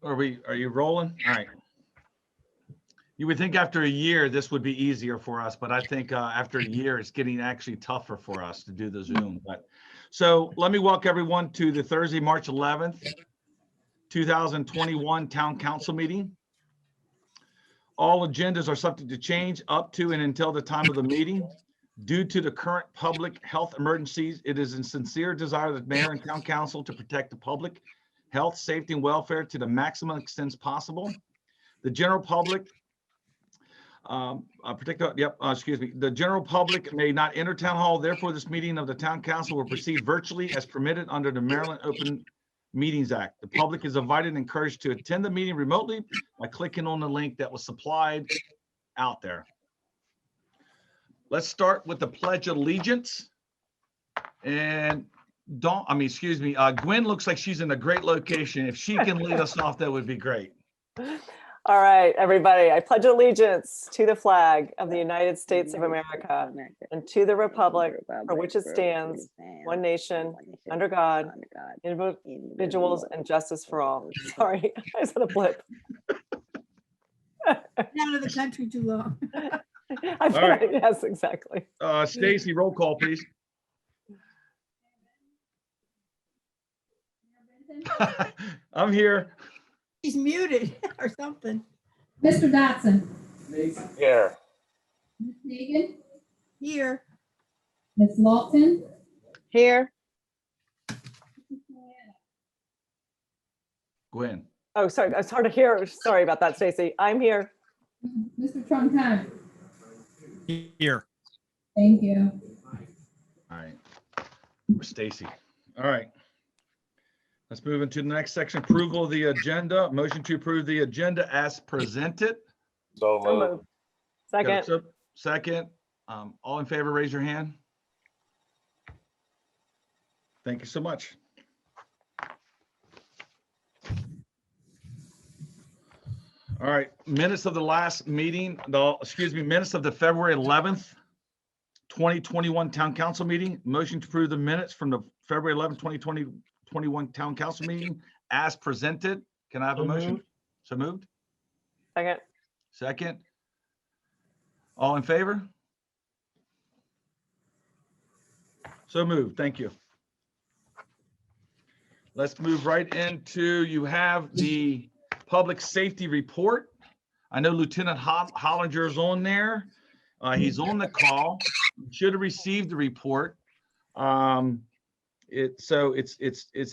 Are you rolling? All right. You would think after a year, this would be easier for us, but I think after a year, it's getting actually tougher for us to do the Zoom. But so let me welcome everyone to the Thursday, March 11th, 2021 Town Council meeting. All agendas are subject to change up to and until the time of the meeting. Due to the current public health emergencies, it is a sincere desire of the mayor and town council to protect the public health, safety, and welfare to the maximum extent possible. The general public, the general public may not enter town hall. Therefore, this meeting of the town council will proceed virtually as permitted under the Maryland Open Meetings Act. The public is invited and encouraged to attend the meeting remotely by clicking on the link that was supplied out there. Let's start with the Pledge of Allegiance. And Gwen looks like she's in a great location. If she can lead us off, that would be great. All right, everybody, I pledge allegiance to the flag of the United States of America and to the republic for which it stands, one nation, under God, individuals, and justice for all. Sorry, I said a blip. Out of the country too long. All right. Yes, exactly. Stacy, roll call, please. I'm here. He's muted or something. Mr. Dotson. Here. Ms. Hagan. Here. Ms. Lawton. Here. Gwen. Oh, sorry, it's hard to hear. Sorry about that, Stacy. I'm here. Mr. Trunkine. Here. Thank you. All right. Stacy. All right. Let's move into the next section. Approval of the agenda. Motion to approve the agenda as presented. So So moved. moved. Second. Second. All in favor, raise your hand. Thank you so much. All right, minutes of the last meeting, minutes of the February 11th, 2021 Town Council meeting. Motion to approve the minutes from the February 11th, 2021 Town Council meeting as presented. Can I have a motion? So moved. Second. Second. All in favor? So moved. Thank you. Let's move right into, you have the public safety report. I know Lieutenant Hollinger is on there. He's on the call. Should have received the report. It's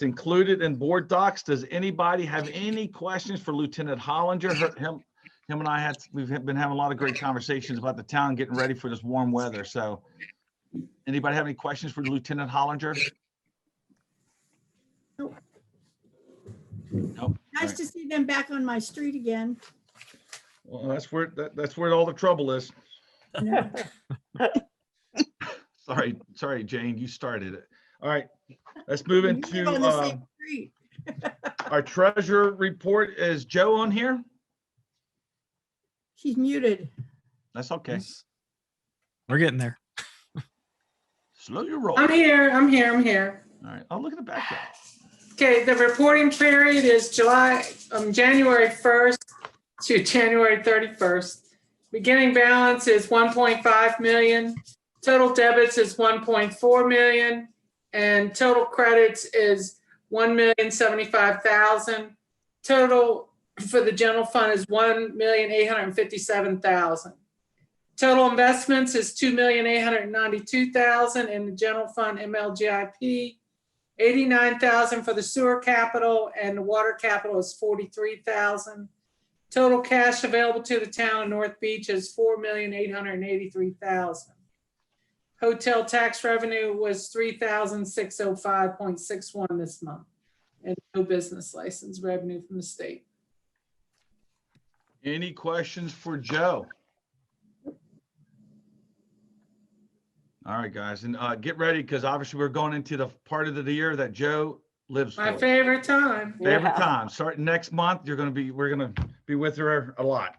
included in board docs. Does anybody have any questions for Lieutenant Hollinger? Him and I we've been having a lot of great conversations about the town getting ready for this warm weather. So anybody have any questions for Lieutenant Hollinger? Nope. Nice to see them back on my street again. Well, that's where all the trouble is. Sorry, Jane, you started it. All right, let's move We into live on the same street. our treasurer report. Is Joe on here? She's muted. That's okay. We're getting there. Slow your roll. I'm here. All right. Oh, look at the background. Okay, the reporting period is January 1st to January 31st. Beginning balance is 1.5 million. Total debits is 1.4 million. And total credits is 1,075,000. Total for the general fund is 1,857,000. Total investments is 2,892,000 in the general fund MLGIP. 89,000 for the sewer capital, and the water capital is 43,000. Total cash available to the town of North Beach is 4,883,000. Hotel tax revenue was 3,605.61 this month, and no business license revenue from the state. Any questions for Joe? All right, guys, and get ready because obviously we're going into the part of the year that Joe lives My for. favorite time. Favorite Yeah. time. Starting next month, we're gonna be with her a lot.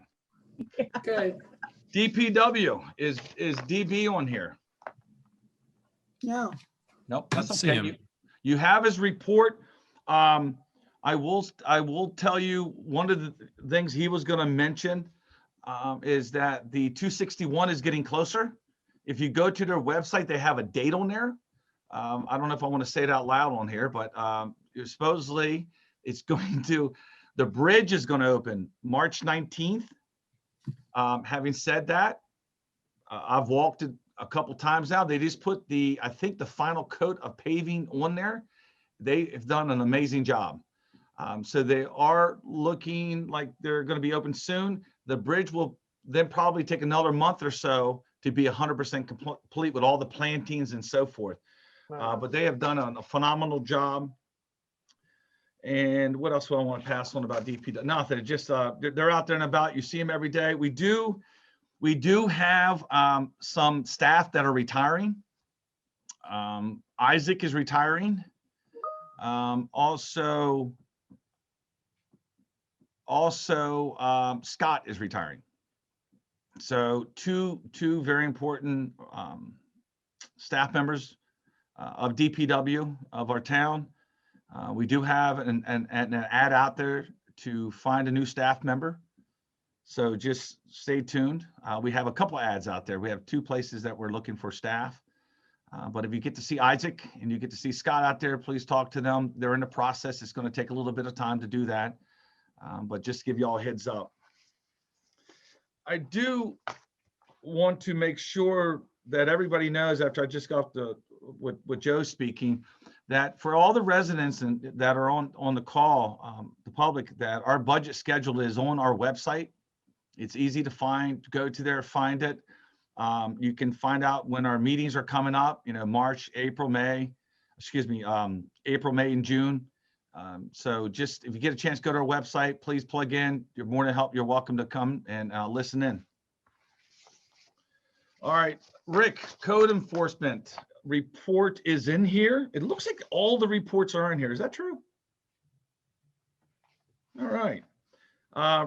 Good. DPW is DB on here? No. Nope, that's Let's see okay. him. You have his report. I will tell you, one of the things he was gonna mention is that the 261 is getting closer. If you go to their website, they have a date on there. I don't know if I want to say it out loud on here, but supposedly it's going to, the bridge is going to open March 19th. Having said that, I've walked it a couple times now. They just put I think the final coat of paving on there. They have done an amazing job. So they are looking like they're going to be open soon. The bridge will then probably take another month or so to be 100% complete with all the plantings and so forth. But they have done a phenomenal job. And what else do I want to pass on about DPW? Nothing. Just they're out there and about. You see them every day. We do have some staff that are retiring. Isaac is retiring. Also, Scott is retiring. So two very important staff members of DPW of our town. We do have an ad out there to find a new staff member. So just stay tuned. We have a couple ads out there. We have 2 places that we're looking for staff. But if you get to see Isaac and you get to see Scott out there, please talk to them. They're in the process. It's going to take a little bit of time to do that. But just to give you all a heads up. I do want to make sure that everybody knows, after I just got with Joe speaking, that for all the residents that are on the call, the public, that our budget schedule is on our website. It's easy to find. Go to there, find it. You can find out when our meetings are coming up. March, April, May. April, May, and June. So just if you get a chance, go to our website. Please plug in. You're more than help. You're welcome to come and listen in. All right, Rick, code enforcement report is in here. It looks like all the reports are in here. Is that true? All right.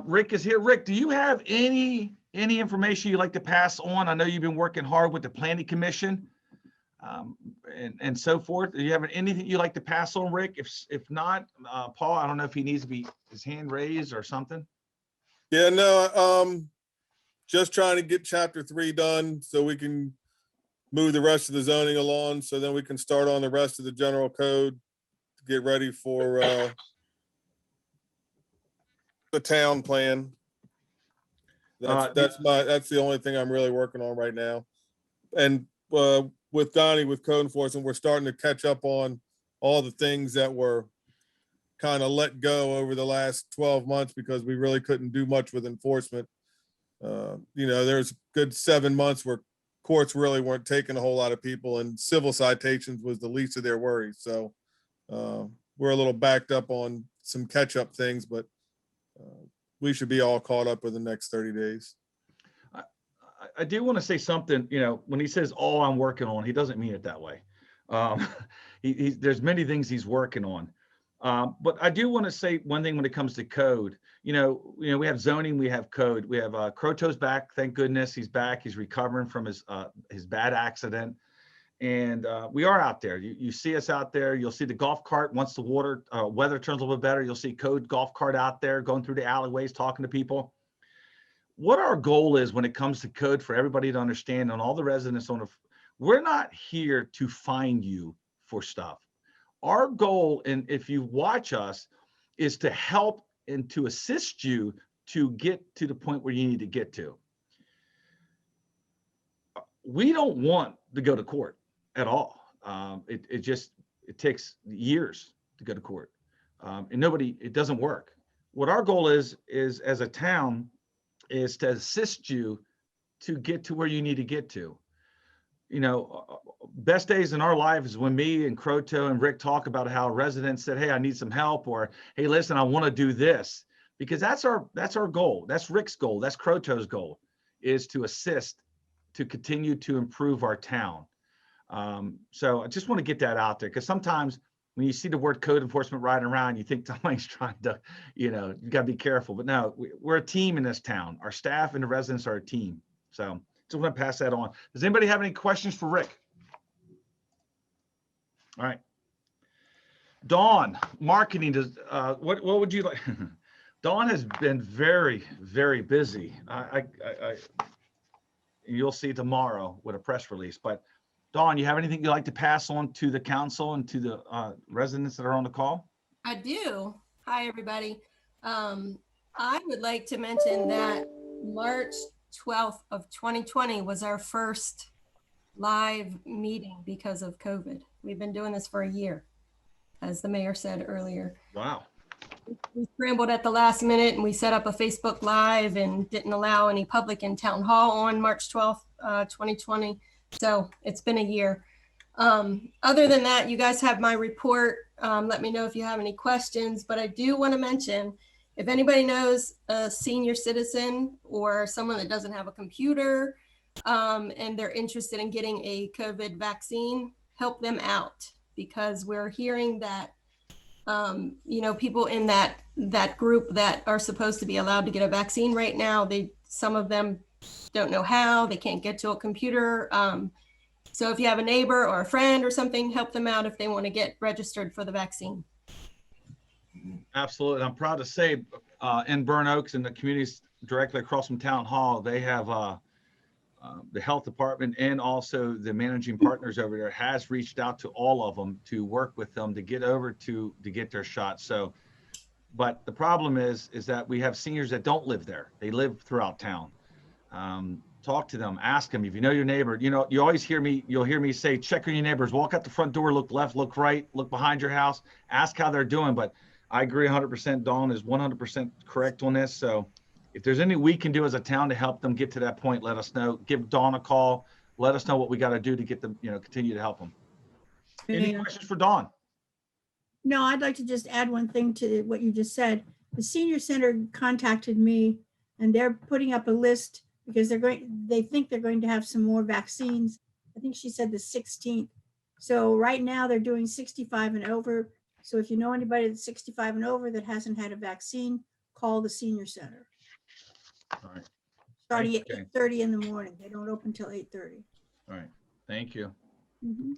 Rick is here. Rick, do you have any information you'd like to pass on? I know you've been working hard with the Planning Commission and so forth. Do you have anything you'd like to pass on, Rick? If not, Paul, I don't know if he needs to be his hand raised or something. Yeah, no, just trying to get chapter 3 done so we can move the rest of the zoning along, so then we can start on the rest of the general code to get ready for the town plan. That's the only thing I'm really working on right now. And with Donnie, with code enforcement, we're starting to catch up on all the things that were kind of let go over the last 12 months because we really couldn't do much with enforcement. There's a good 7 months where courts really weren't taking a whole lot of people, and civil citations was the least of their worries. So we're a little backed up on some catch-up things, but we should be all caught up within the next 30 days. I do want to say something. When he says all I'm working on, he doesn't mean it that way. There's many things he's working on. But I do want to say one thing when it comes to code. We have zoning, we have code, we have Croto's back. Thank goodness he's back. He's recovering from his bad accident, and we are out there. You see us out there. You'll see the golf cart once the weather turns a little bit better. You'll see code golf cart out there going through the alleyways, talking to people. What our goal is when it comes to code for everybody to understand, and all the residents we're not here to find you for stuff. Our goal, and if you watch us, is to help and to assist you to get to the point where you need to get to. We don't want to go to court at all. It takes years to go to court, and it doesn't work. What our goal is as a town is to assist you to get to where you need to get to. Best days in our life is when me and Croto and Rick talk about how residents said, hey, I need some help, or, hey, listen, I want to do this, because that's our goal. That's Rick's goal. That's Croto's goal, is to assist, to continue to improve our town. So I just want to get that out there, because sometimes when you see the word code enforcement riding around, you think somebody's trying to, you got to be careful. But no, we're a team in this town. Our staff and the residents are a team. So just want to pass that on. Does anybody have any questions for Rick? All right. Dawn, marketing, does, what would you like? Dawn has been very, very busy. You'll see tomorrow with a press release, but Dawn, you have anything you'd like to pass on to the council and to the residents that are on the call? I do. Hi, everybody. I would like to mention that March 12th of 2020 was our first live meeting because of COVID. We've been doing this for a year, as the mayor said earlier. Wow. We scrambled at the last minute and we set up a Facebook Live and didn't allow any public in town hall on March 12th, 2020. So it's been a year. Other than that, you guys have my report. Let me know if you have any questions, but I do want to mention, if anybody knows a senior citizen or someone that doesn't have a computer and they're interested in getting a COVID vaccine, help them out, because we're hearing that people in that group that are supposed to be allowed to get a vaccine right now, some of them don't know how, they can't get to a computer. So if you have a neighbor or a friend or something, help them out if they want to get registered for the vaccine. Absolutely. I'm proud to say in Burn Oaks and the communities directly across from Town Hall, they have the health department and also the managing partners over there has reached out to all of them to work with them to get over to get their shot. So, but the problem is that we have seniors that don't live there. They live throughout town. Talk to them, ask them. If you know your neighbor, you always you'll hear me say, check on your neighbors, walk out the front door, look left, look right, look behind your house, ask how they're doing. But I agree 100%. Dawn is 100% correct on this. So if there's anything we can do as a town to help them get to that point, let us know. Give Dawn a call. Let us know what we got to do to get them, continue to help them. Any Yeah. questions for Dawn? No, I'd like to just add one thing to what you just said. The senior center contacted me and they're putting up a list because they think they're going to have some more vaccines. I think she said the 16th. So right now they're doing 65 and over. So if you know anybody that's 65 and over that hasn't had a vaccine, call the senior center. All right. Starting at Okay. 8:30 in the morning. They don't open till 8:30. All right. Thank you. Mhm.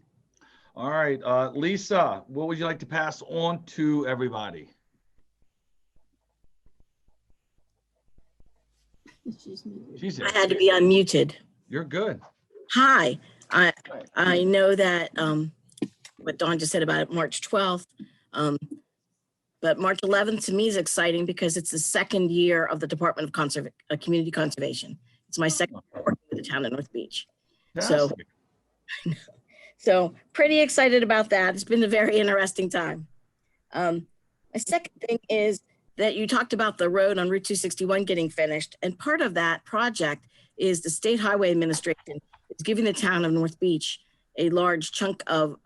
All right. Lisa, what would you like to pass on to everybody? She's muted. She's I had to be unmuted. You're good. Hi, I know that what Dawn just said about March 12th, but March 11th to me is exciting because it's the second year of the Department of Community Conservation. It's my second year working with the town of North Beach. So, so pretty excited about that. It's been a very interesting time. My second thing is that you talked about the road on Route 261 getting finished. And part of that project is the State Highway Administration is giving the town of North Beach a large chunk of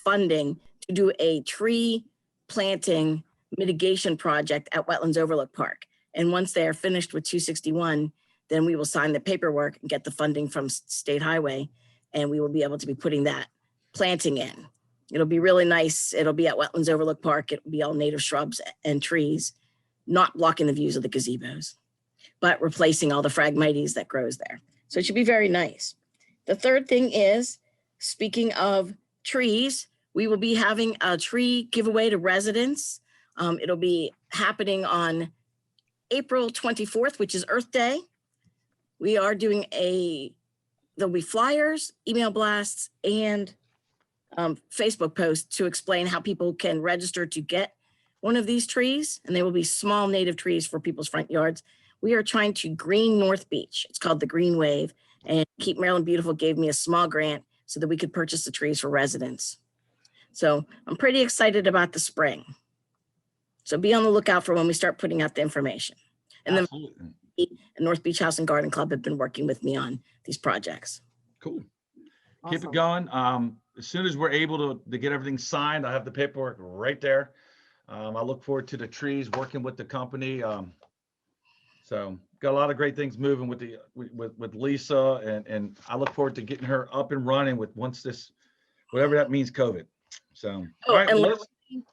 funding to do a tree planting mitigation project at Wetlands Overlook Park. And once they are finished with 261, then we will sign the paperwork and get the funding from State Highway. And we will be able to be putting that planting in. It'll be really nice. It'll be at Wetlands Overlook Park. It'll be all native shrubs and trees, not blocking the views of the gazebos, but replacing all the Phragmites that grows there. So it should be very nice. The third thing is, speaking of trees, we will be having a tree giveaway to residents. It'll be happening on April 24th, which is Earth Day. We are doing there'll be flyers, email blasts, and Facebook posts to explain how people can register to get one of these trees, and they will be small native trees for people's front yards. We are trying to green North Beach. It's called the Green Wave, and Keep Maryland Beautiful gave me a small grant so that we could purchase the trees for residents. So I'm pretty excited about the spring. So be on the lookout for when we start putting out the information. And then Absolutely. the North Beach House and Garden Club have been working with me on these projects. Cool. Keep Awesome. it going. As soon as we're able to get everything signed, I have the paperwork right there. I look forward to the trees, working with the company. So got a lot of great things moving with Lisa, and I look forward to getting her up and running with whatever that means, COVID. So, Oh, all right, and Liz,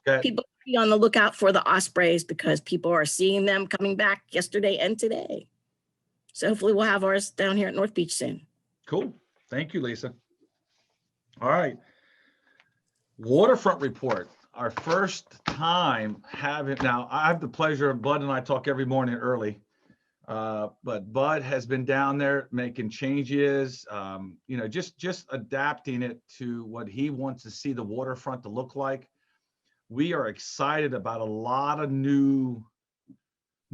go ahead. people be on the lookout for the ospreys because people are seeing them coming back yesterday and today. So hopefully we'll have ours down here at North Beach soon. Cool. Thank you, Lisa. All right. Waterfront report. our first time having, now I have the pleasure of Bud and I talk every morning early. But Bud has been down there making changes, you know, just adapting it to what he wants to see the waterfront to look like. We are excited about a lot of new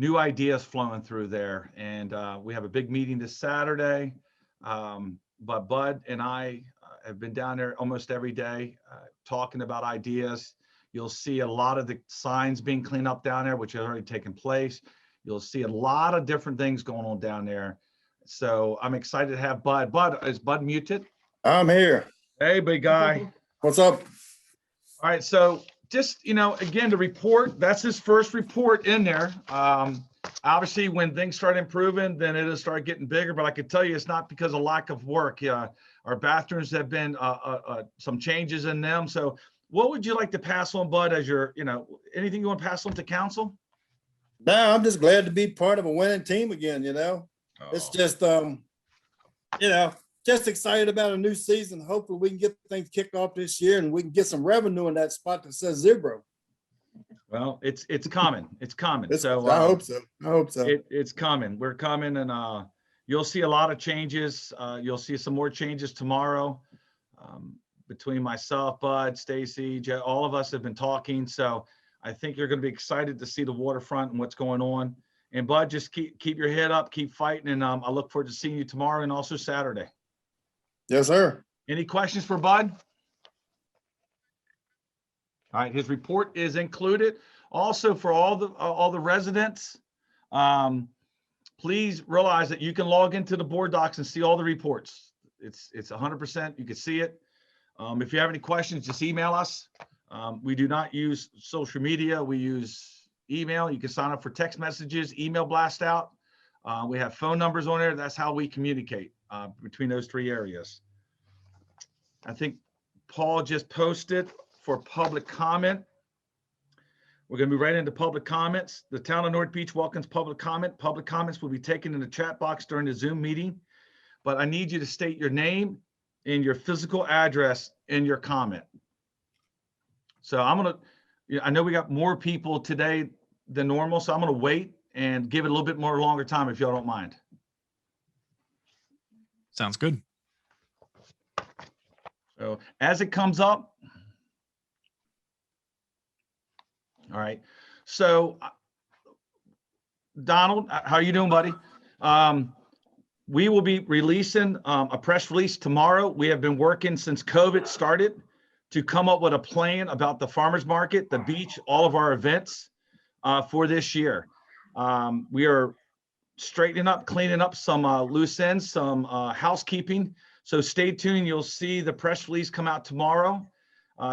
ideas flowing through there. And we have a big meeting this Saturday. But Bud and I have been down there almost every day talking about ideas. You'll see a lot of the signs being cleaned up down there, which has already taken place. You'll see a lot of different things going on down there. So I'm excited to have Bud. Bud, is Bud muted? I'm here. Hey, big guy. What's up? All right, so just, you know, again, the report, that's his first report in there. Obviously, when things start improving, then it'll start getting bigger, but I can tell you it's not because of lack of work. Our bathrooms have been some changes in them. So what would you like to pass on, Bud, as your, you know, anything you want to pass on to council? No, I'm just glad to be part of a winning team again, you know. It's just, you know, just excited about a new season. Hopefully we can get things kicked off this year and we can get some revenue in that spot that says zero. Well, it's coming. It's coming. So I hope so. I hope so. It's coming. We're coming, and you'll see a lot of changes. You'll see some more changes tomorrow. Between myself, Bud, Stacy, Joe, all of us have been talking. So I think you're going to be excited to see the waterfront and what's going on. And Bud, just keep your head up, keep fighting, and I look forward to seeing you tomorrow and also Saturday. Yes, sir. Any questions for Bud? All right, his report is included. Also, for all the residents, please realize that you can log into the board docs and see all the reports. It's 100%. You can see it. If you have any questions, just email us. We do not use social media. We use email. You can sign up for text messages, email blast out. We have phone numbers on there. That's how we communicate between those three areas. I think Paul just posted for public comment. We're going to be right into public comments. The town of North Beach welcomes public comment. Public comments will be taken in the chat box during the Zoom meeting, but I need you to state your name and your physical address in your comment. So I'm going to, I know we got more people today than normal, so I'm going to wait and give it a little bit more longer time if y'all don't mind. Sounds good. So as it comes up. All right. So Donald, how are you doing, buddy? We will be releasing a press release tomorrow. We have been working since COVID started to come up with a plan about the farmers market, the beach, all of our events for this year. We are straightening up, cleaning up some loose ends, some housekeeping. So stay tuned. You'll see the press release come out tomorrow,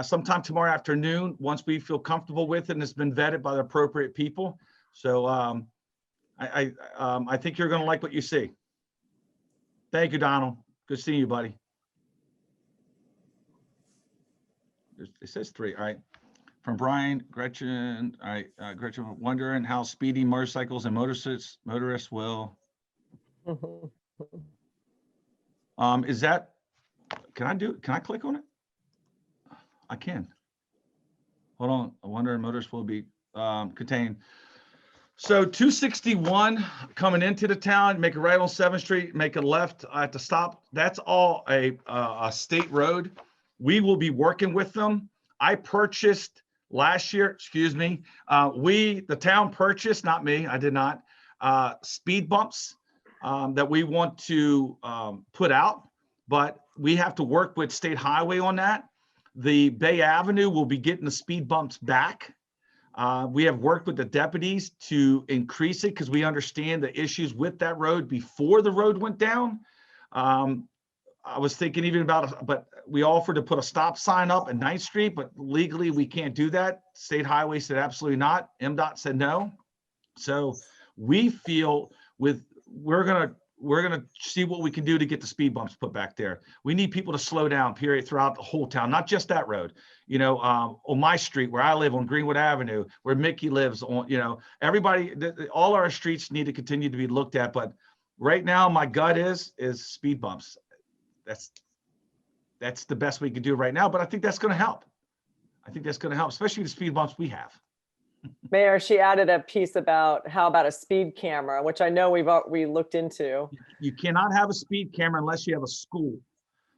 sometime tomorrow afternoon, once we feel comfortable with it and it's been vetted by the appropriate people. So I think you're going to like what you see. Thank you, Donald. Good seeing you, buddy. It says 3. All right. From Gretchen. All right. Gretchen wondering how speeding motorcycles and motorists will. Is that, can I click on it? I can. Hold on. I wonder motorists will be contained. So 261 coming into the town, make a right on 7th Street, make a left at the stop. That's all a state road. We will be working with them. I purchased last year, excuse me, the town purchased, not me, I did not, speed bumps that we want to put out, but we have to work with State Highway on that. The Bay Avenue will be getting the speed bumps back. We have worked with the deputies to increase it because we understand the issues with that road before the road went down. I was thinking even about, but we offered to put a stop sign up at 9th Street, but legally we can't do that. State Highway said absolutely not. MDOT said no. So we feel we're gonna see what we can do to get the speed bumps put back there. We need people to slow down, period, throughout the whole town, not just that road. You know, on my street where I live on Greenwood Avenue, where Mickey lives on, you know, everybody, all our streets need to continue to be looked at. But right now, my gut is speed bumps. That's the best we can do right now. But I think that's going to help. I think that's going to help, especially the speed bumps we have. Mayor, she added a piece about how about a speed camera, which I know we looked into. You cannot have a speed camera unless you have a school.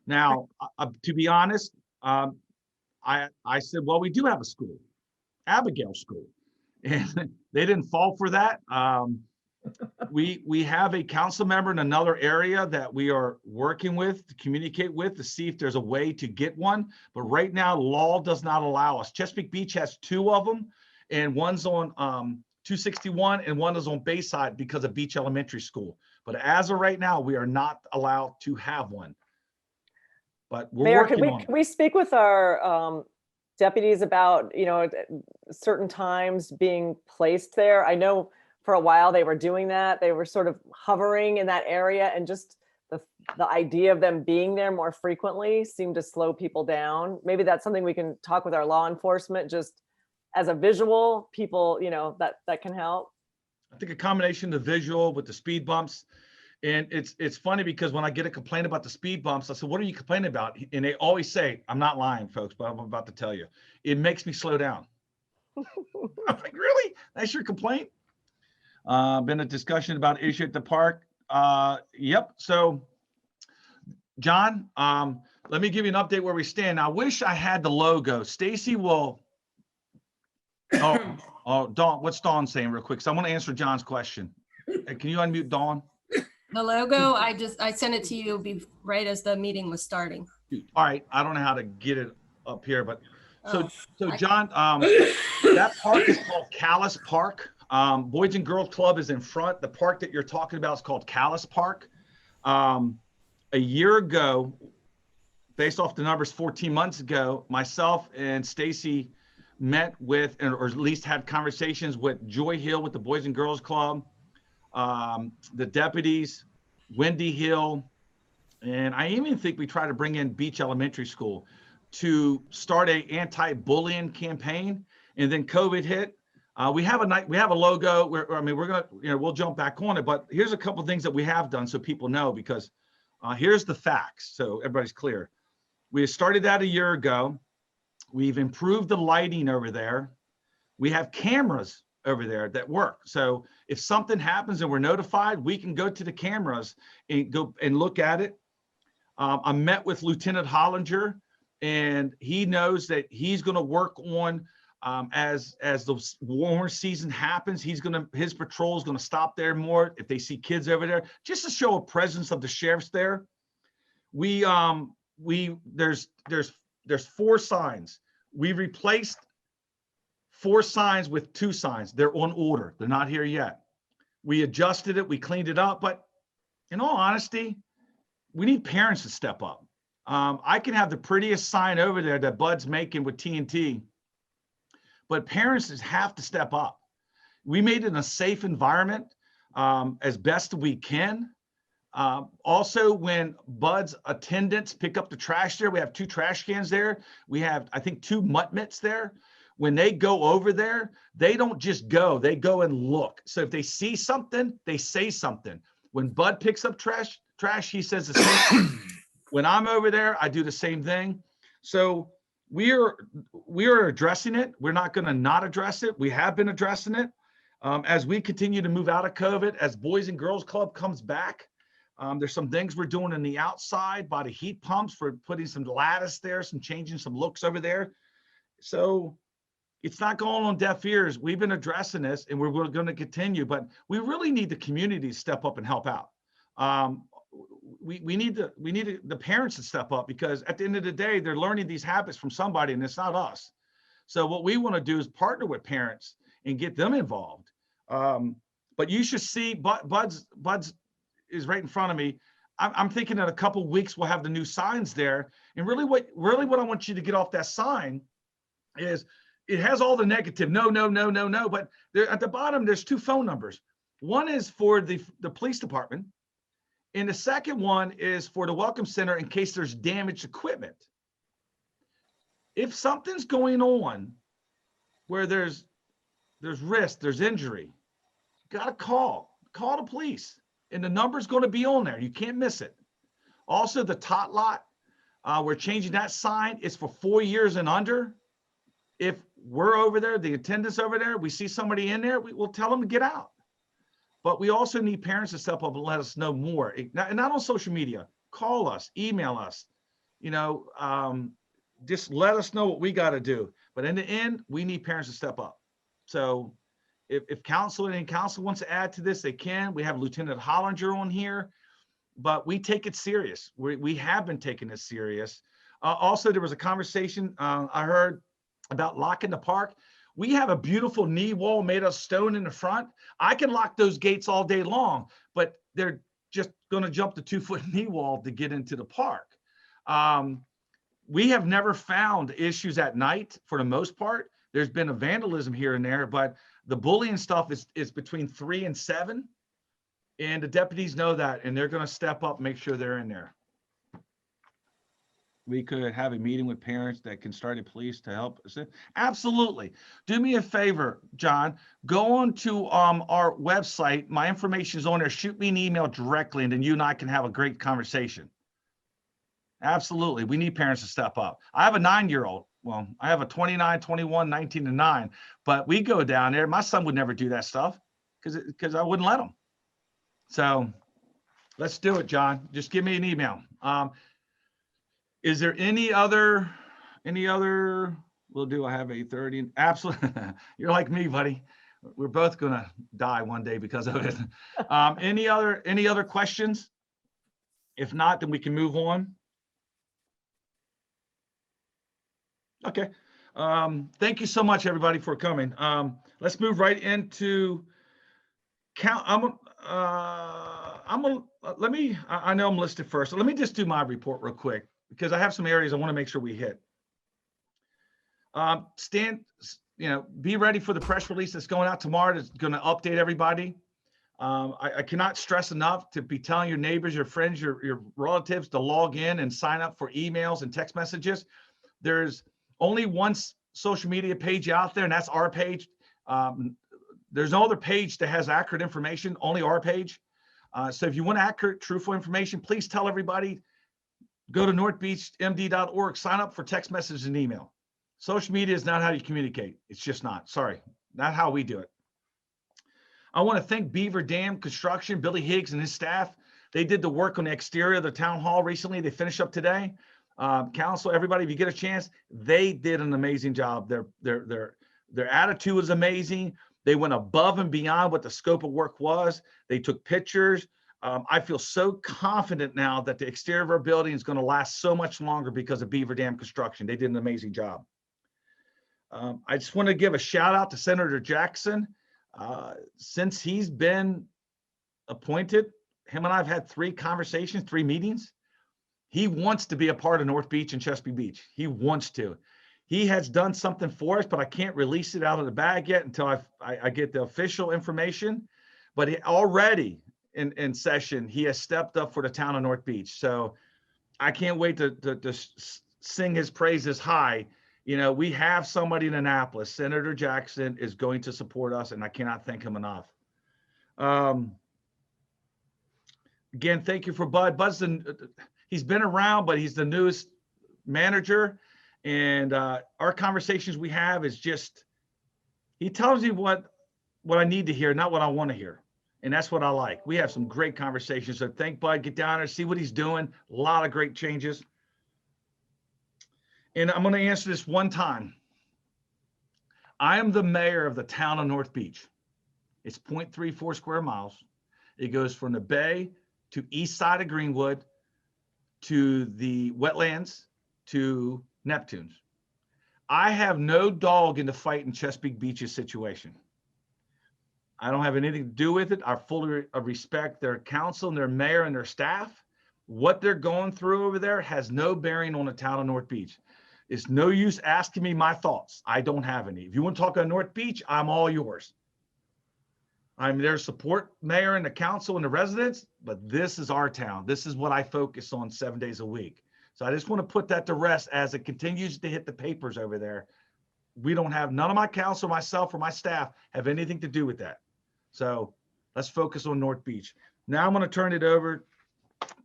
Now, to be honest, I said, well, we do have a school, Abigail School, and they didn't fall for that. We have a council member in another area that we are working with to communicate with to see if there's a way to get one. But right now, law does not allow us. Chesapeake Beach has 2 of them, and one's on 261 and one is on Bayside because of Beach Elementary School. But as of right now, we are not allowed to have one. But we're Mayor, working on it. can we speak with our deputies about, certain times being placed there? I know for a while they were doing that. They were sort of hovering in that area, and just the idea of them being there more frequently seemed to slow people down. Maybe that's something we can talk with our law enforcement, just as a visual, people, that can help. I think a combination of the visual with the speed bumps. And it's funny because when I get a complaint about the speed bumps, I said, what are you complaining about? And they always say, I'm not lying, folks, but I'm about to tell you, it makes me slow down. I'm like, really? That's your complaint? Been a discussion about issue at the park. Yep. So, John, let me give you an update where we stand. I wish I had the logo. Stacy will. Oh, Dawn, what's Dawn saying real quick? So I want to answer John's question. Can you unmute Dawn? The logo, I sent it to you right as the meeting was starting. All right. I don't know how to get it up here, but so Oh. John, that park is called Callis Park. Boys and Girls Club is in front. The park that you're talking about is called Callis Park. A year ago, based off the numbers 14 months ago, myself and Stacy met with, or at least had conversations with Joy Hill with the Boys and Girls Club, the deputies, Wendy Hill, and I even think we tried to bring in Beach Elementary School to start a anti-bullying campaign. And then COVID hit. We have a logo. We're gonna, we'll jump back on it. But here's a couple of things that we have done so people know, because here's the facts, so everybody's clear. We started that a year ago. We've improved the lighting over there. We have cameras over there that work. So if something happens and we're notified, we can go to the cameras and go and look at it. I met with Lieutenant Hollinger, and he knows that he's going to work on as the warmer season happens. His patrol is going to stop there more if they see kids over there, just to show a presence of the sheriffs there. There's 4 signs. We replaced 4 signs with 2 signs. They're on order. They're not here yet. We adjusted it. We cleaned it up. But in all honesty, we need parents to step up. I can have the prettiest sign over there that Bud's making with TNT, but parents just have to step up. We made it in a safe environment as best we can. Also, when Bud's attendants pick up the trash there, we have 2 trash cans there. We have, I think, 2 mutt mitts there. When they go over there, they don't just go, they go and look. So if they see something, they say something. When Bud picks up trash, he says the same thing. When I'm over there, I do the same thing. So we are addressing it. We're not going to not address it. We have been addressing it. As we continue to move out of COVID, as Boys and Girls Club comes back, there's some things we're doing in the outside by the heat pumps for putting some lattice there, some changing some looks over there. So it's not going on deaf ears. We've been addressing this, and we're going to continue, but we really need the community to step up and help out. We need the parents to step up, because at the end of the day, they're learning these habits from somebody, and it's not us. So what we want to do is partner with parents and get them involved. But you should see Bud's is right in front of me. I'm thinking in a couple of weeks we'll have the new signs there. And really what I want you to get off that sign is it has all the negative, no, but there at the bottom, there's 2 phone numbers. One is for the police department, and the second one is for the Welcome Center in case there's damaged equipment. If something's going on where there's risk, there's injury, you got to call the police, and the number's going to be on there. You can't miss it. Also, the tot lot, we're changing that sign. It's for 4 years and under. if we're over there, the attendance over there, we see somebody in there, we will tell them to get out. But we also need parents to step up and let us know more. Not on social media. Call us, email us, just let us know what we got to do. But in the end, we need parents to step up. So if council wants to add to this, they can. We have Lieutenant Hollinger on here, but we take it serious. We have been taking it serious. Also, there was a conversation I heard about locking the park. We have a beautiful knee wall made of stone in the front. I can lock those gates all day long, but they're just going to jump the 2-foot knee wall to get into the park. We have never found issues at night for the most part. There's been a vandalism here and there, but the bullying stuff is between 3 and 7. And the deputies know that, and they're going to step up, make sure they're in there. We could have a meeting with parents that can start a police to help us. Absolutely. Do me a favor, John, go on to our website. My information is on there. Shoot me an email directly, and then you and I can have a great conversation. Absolutely. We need parents to step up. I have a 9-year-old. Well, I have a 29, 21, 19, and 9, but we go down there. My son would never do that stuff because I wouldn't let him. So let's do it, John. Just give me an email. Is there any other, we'll do, I have 8:30. Absolutely. You're like me, buddy. We're both going to die one day because of it. Any other questions? If not, then we can move on. Okay. Thank you so much, everybody, for coming. Let's move right into I know I'm listed first. So let me just do my report real quick, because I have some areas I want to make sure we hit. Be ready for the press release that's going out tomorrow. That's going to update everybody. I cannot stress enough to be telling your neighbors, your friends, your relatives to log in and sign up for emails and text messages. There's only one social media page out there, and that's our page. There's no other page that has accurate information, only our page. So if you want accurate, truthful information, please tell everybody, go to northbeachmd.org, sign up for text messages and email. Social media is not how you communicate. It's just not. Sorry, not how we do it. I want to thank Beaver Dam Construction, Billy Higgs and his staff. They did the work on the exterior of the town hall recently. They finished up today. Council, everybody, if you get a chance, they did an amazing job. Their attitude was amazing. They went above and beyond what the scope of work was. They took pictures. I feel so confident now that the exterior of our building is going to last so much longer because of Beaver Dam Construction. They did an amazing job. I just want to give a shout out to Senator Jackson. Since he's been appointed, him and I have had 3 conversations, 3 meetings. He wants to be a part of North Beach and Chesapeake Beach. He wants to. He has done something for us, but I can't release it out of the bag yet until I get the official information. But he already in session, he has stepped up for the town of North Beach. So I can't wait to sing his praises high. We have somebody in Annapolis. Senator Jackson is going to support us, and I cannot thank him enough. Again, thank you for Bud. Bud's he's been around, but he's the newest manager. And our conversations we have is just, he tells me what I need to hear, not what I want to hear. And that's what I like. We have some great conversations. So thank Bud, get down there, see what he's doing. A lot of great changes. And I'm going to answer this one time. I am the mayor of the town of North Beach. It's 0.34 square miles. It goes from the bay to east side of Greenwood to the wetlands to Neptune's. I have no dog in the fight in Chesapeake Beach's situation. I don't have anything to do with it. I fully respect their council and their mayor and their staff. What they're going through over there has no bearing on the town of North Beach. It's no use asking me my thoughts. I don't have any. If you want to talk about North Beach, I'm all yours. I'm there to support mayor and the council and the residents, but this is our town. This is what I focus on 7 days a week. So I just want to put that to rest as it continues to hit the papers over there. We don't have, none of my council, myself, or my staff have anything to do with that. So let's focus on North Beach. Now I'm going to turn it over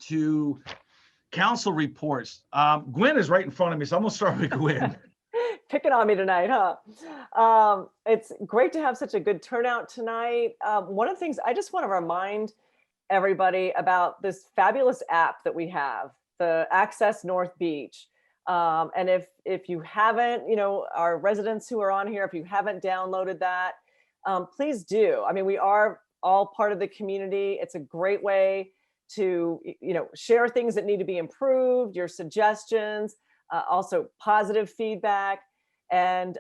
to council reports. Gwen is right in front of me, so I'm going to start with Gwen. picking on me tonight, huh? It's great to have such a good turnout tonight. One of the things I just want to remind everybody about this fabulous app that we have, the Access North Beach. And if you haven't, our residents who are on here, if you haven't downloaded that, please do. I mean, we are all part of the community. It's a great way to, share things that need to be improved, your suggestions, also positive feedback, and,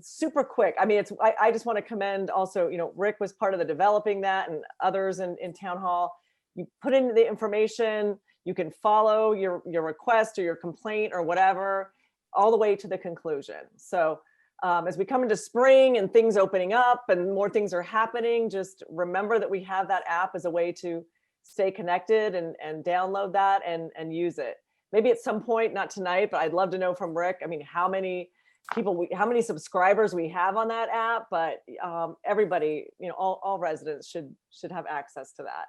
super quick. I mean, I just want to commend also, Rick was part of the developing that, and others in town hall. You put in the information, you can follow your request or your complaint or whatever, all the way to the conclusion. So as we come into spring and things opening up and more things are happening, just remember that we have that app as a way to stay connected and download that and use it. Maybe at some point, not tonight, but I'd love to know from Rick, I mean, how many subscribers we have on that app, but everybody, all residents should have access to that.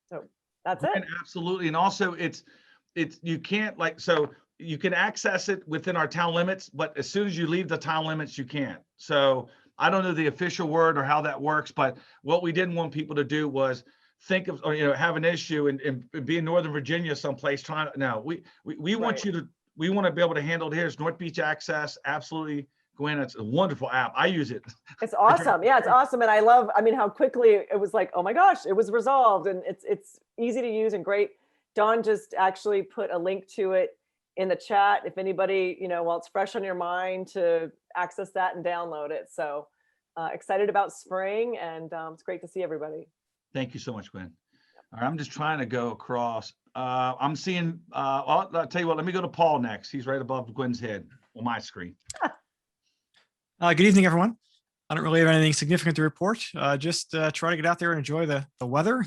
So that's it. And absolutely. And also you can't so you can access it within our town limits, but as soon as you leave the town limits, you can't. So I don't know the official word or how that works, but what we didn't want people to do was think of, or, have an issue and be in Northern Virginia someplace trying to, no, we want Right. we want to be able to handle it here. It's North Beach Access. Absolutely. Gwen, it's a wonderful app. I use it. It's awesome. Yeah, it's awesome. And I mean, how quickly it was like, oh my gosh, it was resolved, and it's easy to use and great. Dawn just actually put a link to it in the chat. If anybody, while it's fresh on your mind, to access that and download it. So excited about spring, and it's great to see everybody. Thank you so much, Gwen. All right, I'm just trying to go across. I'm seeing, I'll tell you what, let me go to Paul next. He's right above Gwen's head on my screen. Good evening, everyone. I don't really have anything significant to report. Just try to get out there and enjoy the weather.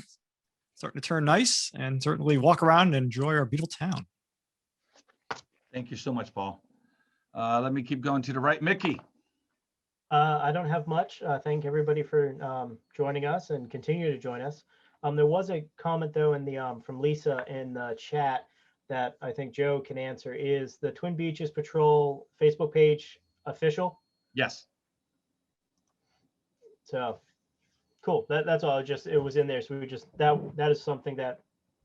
Starting to turn nice, and certainly walk around and enjoy our beautiful town. Thank you so much, Paul. Let me keep going to the right. Mickey. I don't have much. Thank everybody for joining us and continue to join us. There was a comment though in the from Lisa in the chat that I think Joe can answer. Is the Twin Beaches Patrol Facebook page official? Yes. So cool. That's all. It was in there. So we just that is something that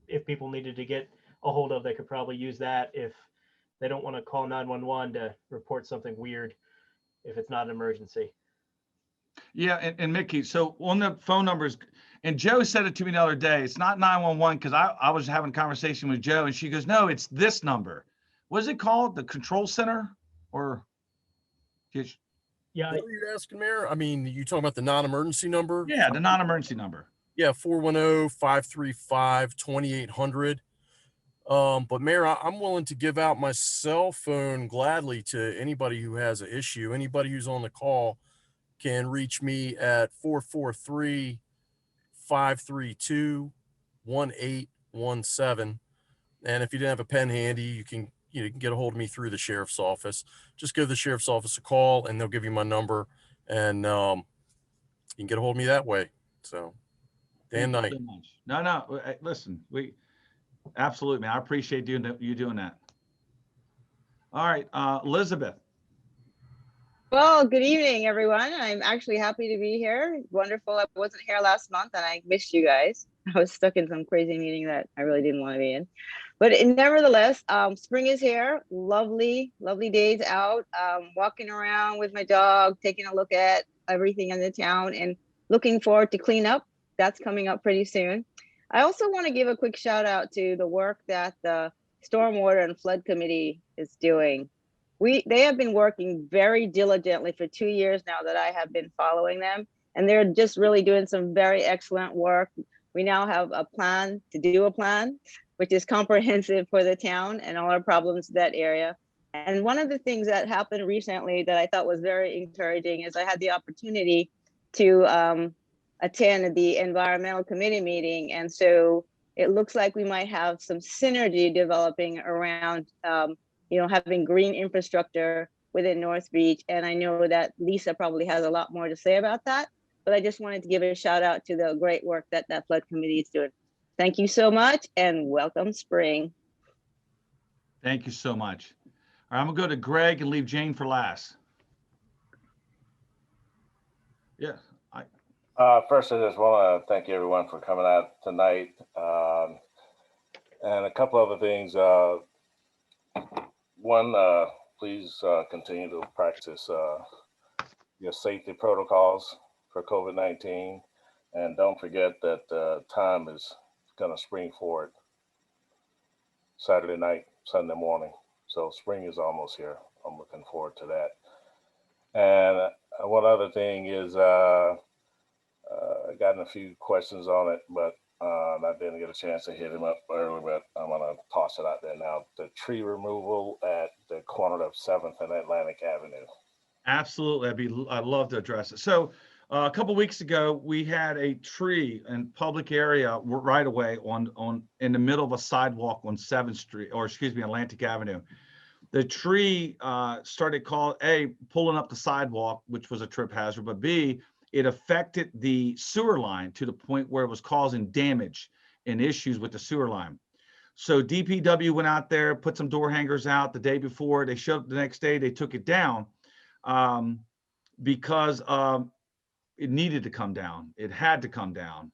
if people needed to get a hold of, they could probably use that if they don't want to call 911 to report something weird if it's not an emergency. Yeah, and Mickey, so on the phone numbers, and Joe said it to me the other day, it's not 911, because I was having a conversation with Joe and she goes, no, it's this number. What is it called? The control center? Or? Yeah. What are you asking, Mayor? I mean, you talking about the non-emergency number? Yeah, the non-emergency number. Yeah, 410-535-2800. But Mayor, I'm willing to give out my cell phone gladly to anybody who has an issue. Anybody who's on the call can reach me at 443-532-1817. And if you didn't have a pen handy, you can get a hold of me through the sheriff's office. Just give the sheriff's office a call and they'll give you my number, and you can get a hold of me that way. So day and night. So much. No, listen, absolutely, man. I appreciate you doing that. All right, Elizabeth. Well, good evening, everyone. I'm actually happy to be here. Wonderful. I wasn't here last month and I missed you guys. I was stuck in some crazy meeting that I really didn't want to be in. But nevertheless, spring is here. Lovely, lovely days out. Walking around with my dog, taking a look at everything in the town and looking forward to clean up. That's coming up pretty soon. I also want to give a quick shout out to the work that the Stormwater and Flood Committee is doing. They have been working very diligently for 2 years now that I have been following them, and they're just really doing some very excellent work. We now have a plan to do a plan, which is comprehensive for the town and all our problems in that area. And one of the things that happened recently that I thought was very encouraging is I had the opportunity to attend the environmental committee meeting. And so it looks like we might have some synergy developing around having green infrastructure within North Beach. And I know that Lisa probably has a lot more to say about that, but I just wanted to give a shout out to the great work that flood committee is doing. Thank you so much and welcome spring. Thank you so much. right, I'm gonna go to Greg and leave Jane for last. Yeah, First, I just want to thank everyone for coming out tonight. And a couple other things. One, please continue to practice your safety protocols for COVID-19. And don't forget that time is going to spring forward Saturday night, Sunday morning. So spring is almost here. I'm looking forward to that. And one other thing is, I gotten a few questions on it, but I didn't get a chance to hit him up earlier, but I'm gonna toss it out there now. The tree removal at the corner of 7th and Atlantic Avenue. absolutely. I'd love to address it. So a couple weeks ago, we had a tree in public area right away in the middle of a sidewalk on 7th Street, or excuse me, Atlantic Avenue. The tree started pulling up the sidewalk, which was a trip hazard, but B, it affected the sewer line to the point where it was causing damage and issues with the sewer line. So DPW went out there, put some door hangers out the day before. They showed up the next day, they took it down because it needed to come down. It had to come down.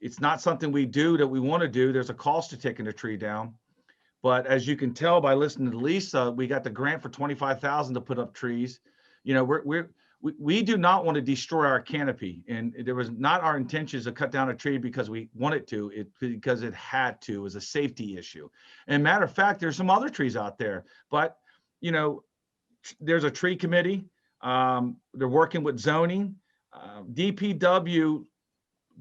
It's not something we do that we want to do. There's a cost to taking the tree down. But as you can tell by listening to Lisa, we got the grant for $25,000 to put up trees. You know, we do not want to destroy our canopy, and there was not our intentions to cut down a tree because we wanted to, because it had to. It was a safety issue. And matter of fact, there's some other trees out there, but you know, there's a tree committee. They're working with zoning. DPW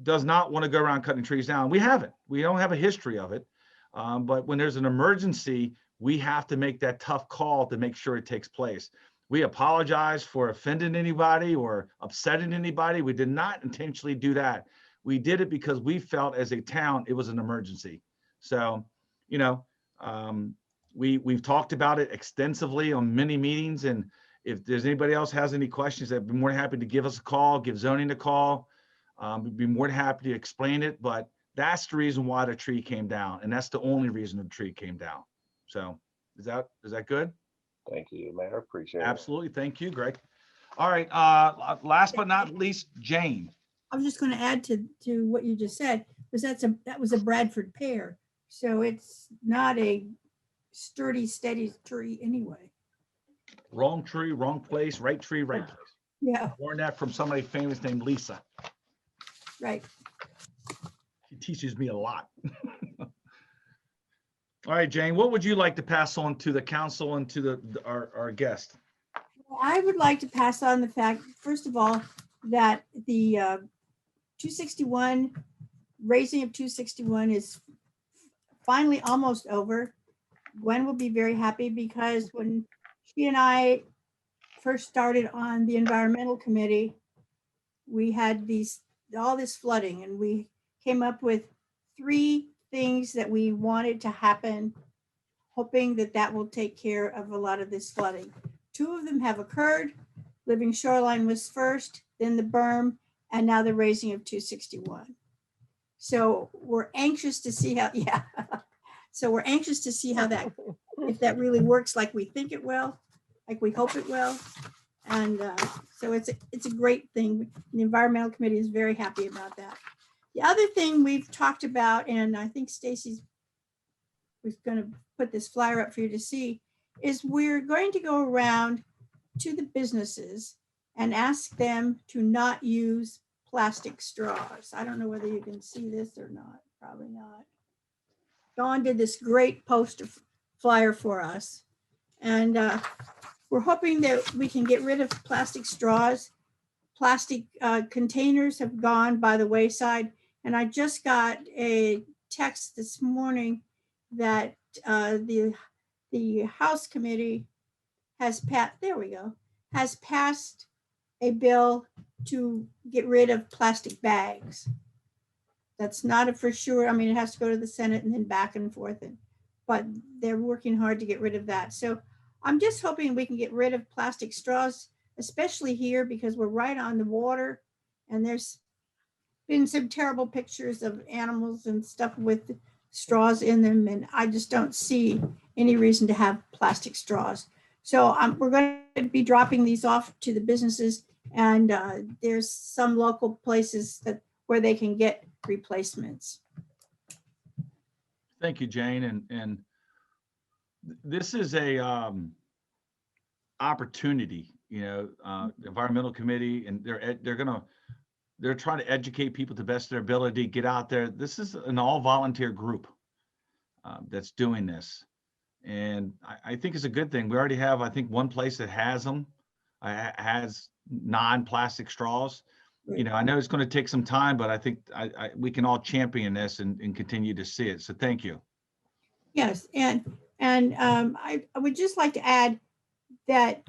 does not want to go around cutting trees down. We haven't. We don't have a history of it. But when there's an emergency, we have to make that tough call to make sure it takes place. We apologize for offending anybody or upsetting anybody. We did not intentionally do that. We did it because we felt as a town it was an emergency. So, you know, we've talked about it extensively on many meetings. And if there's anybody else has any questions, I'd be more than happy to give us a call, give zoning a call. We'd be more than happy to explain it. But that's the reason why the tree came down. And that's the only reason the tree came down. So is that good? Thank you, Mayor. Appreciate it. Absolutely. Thank you, Greg. All right. Last but not least, Jane. I was just going to add to what you just said, because that was a Bradford pear. So it's not a sturdy, steady tree anyway. Wrong tree, wrong place, right tree, right place. Yeah, Learned that from somebody famous named Lisa. right. She teaches me a lot. All right, Jane, what would you like to pass on to the council and to our guest? I would like to pass on the fact, first of all, that the 261, raising of 261 is finally almost over. Gwen will be very happy because when she and I first started on the environmental committee, we had all this flooding, and we came up with 3 things that we wanted to happen, hoping that will take care of a lot of this flooding. 2 of them have occurred. Living shoreline was first, then the berm, and now the raising of 261. So we're anxious to see how, So we're anxious to see how if that really works like we think it will, like we hope it will. And so it's a great thing. The environmental committee is very happy about that. The other thing we've talked about, and I think Stacy's was going to put this flyer up for you to see, is we're going to go around to the businesses and ask them to not use plastic straws. I don't know whether you can see this or not, probably not. Dawn did this great poster flyer for us. And we're hoping that we can get rid of plastic straws. Plastic containers have gone by the wayside. And I just got a text this morning that the House committee has passed a bill to get rid of plastic bags. That's not for sure. I mean, it has to go to the Senate and then back and forth, but they're working hard to get rid of that. So I'm just hoping we can get rid of plastic straws, especially here because we're right on the water, and there's been some terrible pictures of animals and stuff with straws in them, and I just don't see any reason to have plastic straws. So we're going to be dropping these off to the businesses, and there's some local places where they can get replacements. Thank you, Jane. And this is a opportunity, the environmental committee, and they're trying to educate people to the best of their ability, get out there. This is an all volunteer group that's doing this. And I think it's a good thing. We already have, I think, one place that has them, has non-plastic straws. I know it's going to take some time, but I think we can all champion this and continue to see it. So thank you. Yes, and I would just like to add that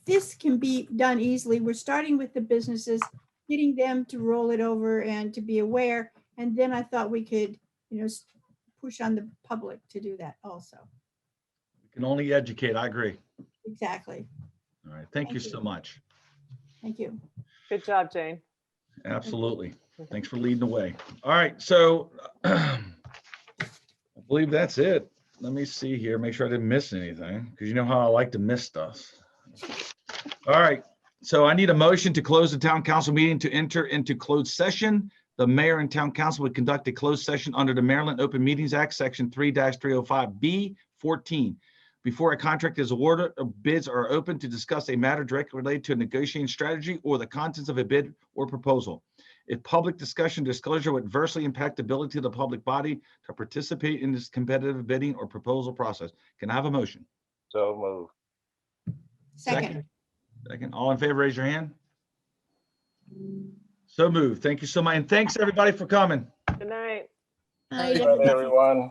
this can be done easily. We're starting with the businesses, getting them to roll it over and to be aware. And then I thought we could, push on the public to do that also. We can only educate. I agree. Exactly. All right. Thank you so much. Thank you. Good job, Jane. Absolutely. Thanks for leading the way. All right. So I believe that's it. Let me see here. Make sure I didn't miss anything, because you know how I like to miss stuff. All right. So I need a motion to close the town council meeting to enter into closed session. The mayor and town council would conduct a closed session under the Maryland Open Meetings Act, Section 3-305B14. Before a contract is awarded, bids are open to discuss a matter directly related to a negotiating strategy or the contents of a bid or proposal. If public discussion disclosure would adversely impact the ability of the public body to participate in this competitive bidding or proposal process. Can I have a motion? So moved. Second. Second. All in favor, raise your hand. So moved. Thank you so much. And thanks everybody for coming. Good night. Night, Good night, everyone.